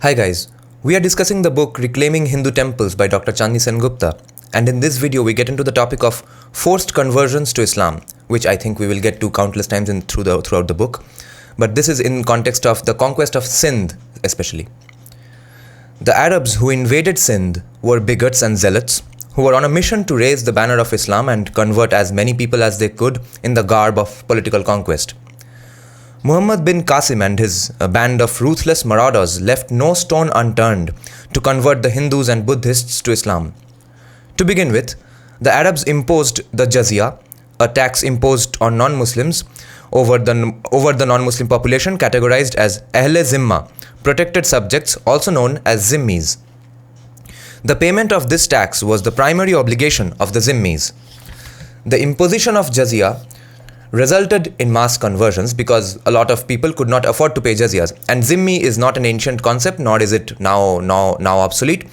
Hi guys, we are discussing the book Reclaiming Hindu Temples by Dr. Chandni Sengupta, and in this video we get into the topic of forced conversions to Islam, which I think we will get to countless times throughout the book, but this is in context of the conquest of Sindh especially. The Arabs who invaded Sindh were bigots and zealots who were on a mission to raise the banner of Islam and convert as many people as they could in the garb of political conquest. Muhammad bin Qasim and his band of ruthless marauders left no stone unturned to convert the Hindus and Buddhists to Islam. To begin with, the Arabs imposed the jizya, a tax imposed on non-Muslims over the non-Muslim population categorized as Ahle Zimma, protected subjects, also known as Zimmis. The payment of this tax was the primary obligation of the Zimmis. The imposition of jizya resulted in mass conversions because a lot of people could not afford to pay jizyas, and Zimmi is not an ancient concept, nor is it now obsolete.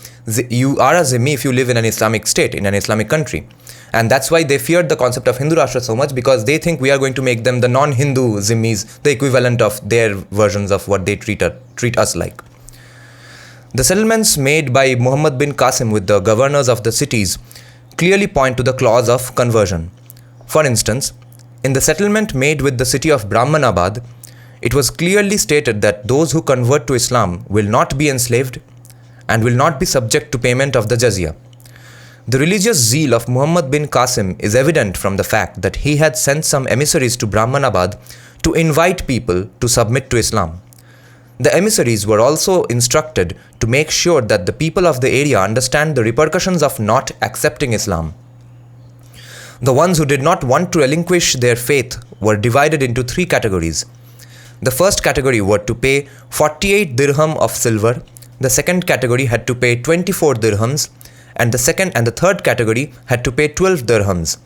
You are a Zimmi if you live in an Islamic state, in an Islamic country, and that's why they feared the concept of Hindu Rashtra so much, because they think we are going to make them the non-Hindu Zimmis, the equivalent of their versions of what they treat us like. The settlements made by Muhammad bin Qasim with the governors of the cities clearly point to the clause of conversion. For instance, in the settlement made with the city of Brahmanabad, it was clearly stated that those who convert to Islam will not be enslaved and will not be subject to payment of the jizya. The religious zeal of Muhammad bin Qasim is evident from the fact that he had sent some emissaries to Brahmanabad to invite people to submit to Islam. The emissaries were also instructed to make sure that the people of the area understand the repercussions of not accepting Islam. The ones who did not want to relinquish their faith were divided into three categories. The first category were to pay 48 dirham of silver, the second category had to pay 24 dirhams, and the third category had to pay 12 dirhams.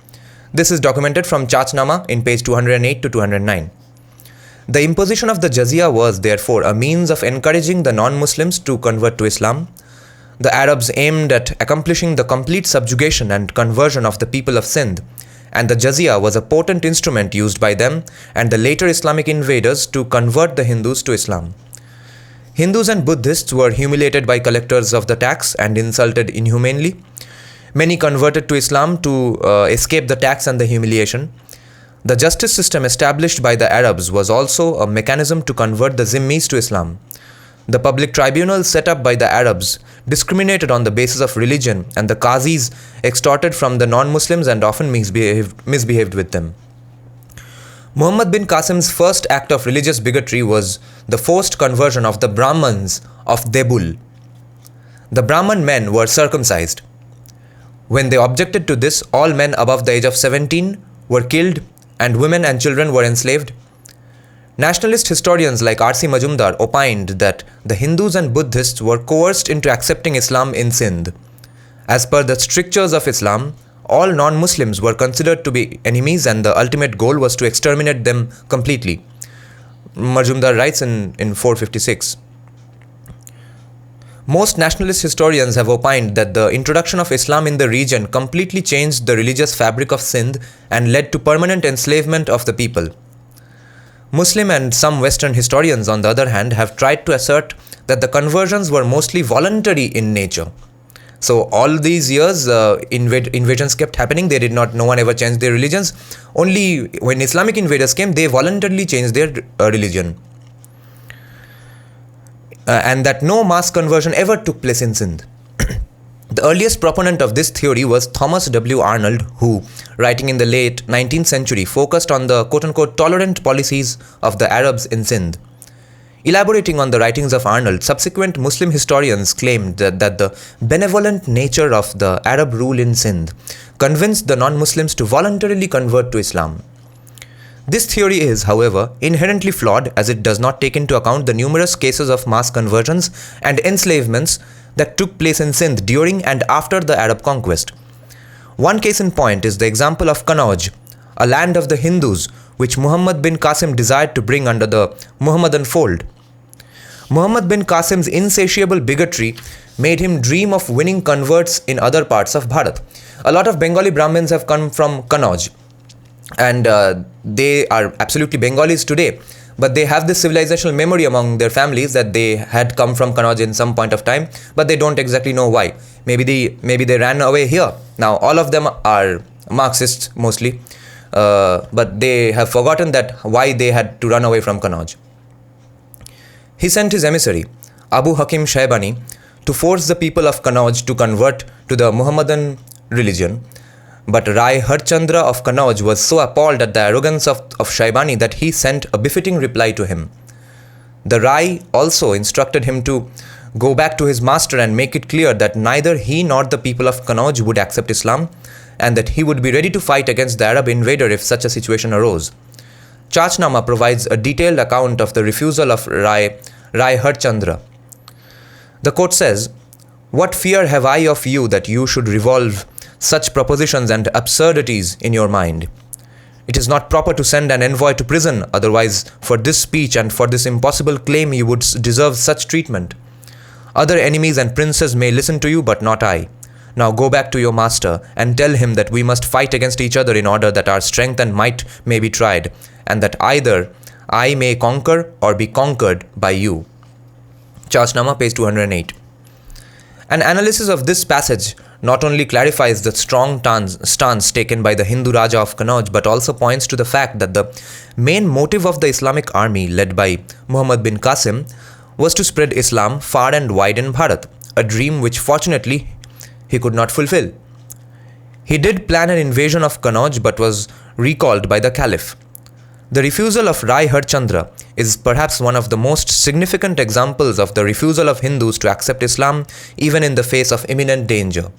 This is documented from Chachnama in page 208 to 209. The imposition of the jizya was therefore a means of encouraging the non-Muslims to convert to Islam. The Arabs aimed at accomplishing the complete subjugation and conversion of the people of Sindh, and the jizya was a potent instrument used by them and the later Islamic invaders to convert the Hindus to Islam. Hindus and Buddhists were humiliated by collectors of the tax and insulted inhumanely. Many converted to Islam to escape the tax and the humiliation. The justice system established by the Arabs was also a mechanism to convert the Zimmis to Islam. The public tribunals set up by the Arabs discriminated on the basis of religion, and the qazis extorted from the non-Muslims and often misbehaved with them. Muhammad bin Qasim's first act of religious bigotry was the forced conversion of the Brahmans of Debul. The Brahman men were circumcised. When they objected to this, all men above the age of 17 were killed and women and children were enslaved. Nationalist historians like R.C. Majumdar opined that the Hindus and Buddhists were coerced into accepting Islam in Sindh. As per the strictures of Islam, all non-Muslims were considered to be enemies and the ultimate goal was to exterminate them completely. Majumdar writes in 456. Most nationalist historians have opined that the introduction of Islam in the region completely changed the religious fabric of Sindh and led to permanent enslavement of the people. Muslim and some Western historians, on the other hand, have tried to assert that the conversions were mostly voluntary in nature. So all these years, invasions kept happening. No one ever changed their religions. Only when Islamic invaders came, they voluntarily changed their religion. And that no mass conversion ever took place in Sindh. The earliest proponent of this theory was Thomas W. Arnold, who, writing in the late 19th century, focused on the quote-unquote tolerant policies of the Arabs in Sindh. Elaborating on the writings of Arnold, subsequent Muslim historians claimed that the benevolent nature of the Arab rule in Sindh convinced the non-Muslims to voluntarily convert to Islam. This theory is, however, inherently flawed as it does not take into account the numerous cases of mass conversions and enslavements that took place in Sindh during and after the Arab conquest. One case in point is the example of Kannauj, a land of the Hindus which Muhammad bin Qasim desired to bring under the Muhammadan fold. Muhammad bin Qasim's insatiable bigotry made him dream of winning converts in other parts of Bharat. A lot of Bengali Brahmins have come from Kannauj, and they are absolutely Bengalis today, but they have this civilizational memory among their families that they had come from Kannauj in some point of time, but they don't exactly know why. Maybe they ran away here. Now all of them are Marxists mostly, but they have forgotten that why they had to run away from Kannauj. He sent his emissary, Abu Hakim Shaybani, to force the people of Kannauj to convert to the Muhammadan religion. But Rai Harchandra of Kannauj was so appalled at the arrogance of Shaybani that he sent a befitting reply to him. The Rai also instructed him to go back to his master and make it clear that neither he nor the people of Kannauj would accept Islam, and that he would be ready to fight against the Arab invader if such a situation arose. Chachnama provides a detailed account of the refusal of Rai Harchandra. The quote says, "What fear have I of you that you should revolve such propositions and absurdities in your mind? It is not proper to send an envoy to prison, otherwise for this speech and for this impossible claim you would deserve such treatment. Other enemies and princes may listen to you, but not I. Now go back to your master and tell him that we must fight against each other in order that our strength and might may be tried, and that either I may conquer or be conquered by you." Chachnama, page 208. An analysis of this passage not only clarifies the strong stance taken by the Hindu Raja of Kannauj, but also points to the fact that the main motive of the Islamic army led by Muhammad bin Qasim was to spread Islam far and wide in Bharat, a dream which fortunately he could not fulfill. He did plan an invasion of Kannauj but was recalled by the Caliph. The refusal of Rai Harchandra is perhaps one of the most significant examples of the refusal of Hindus to accept Islam even in the face of imminent danger.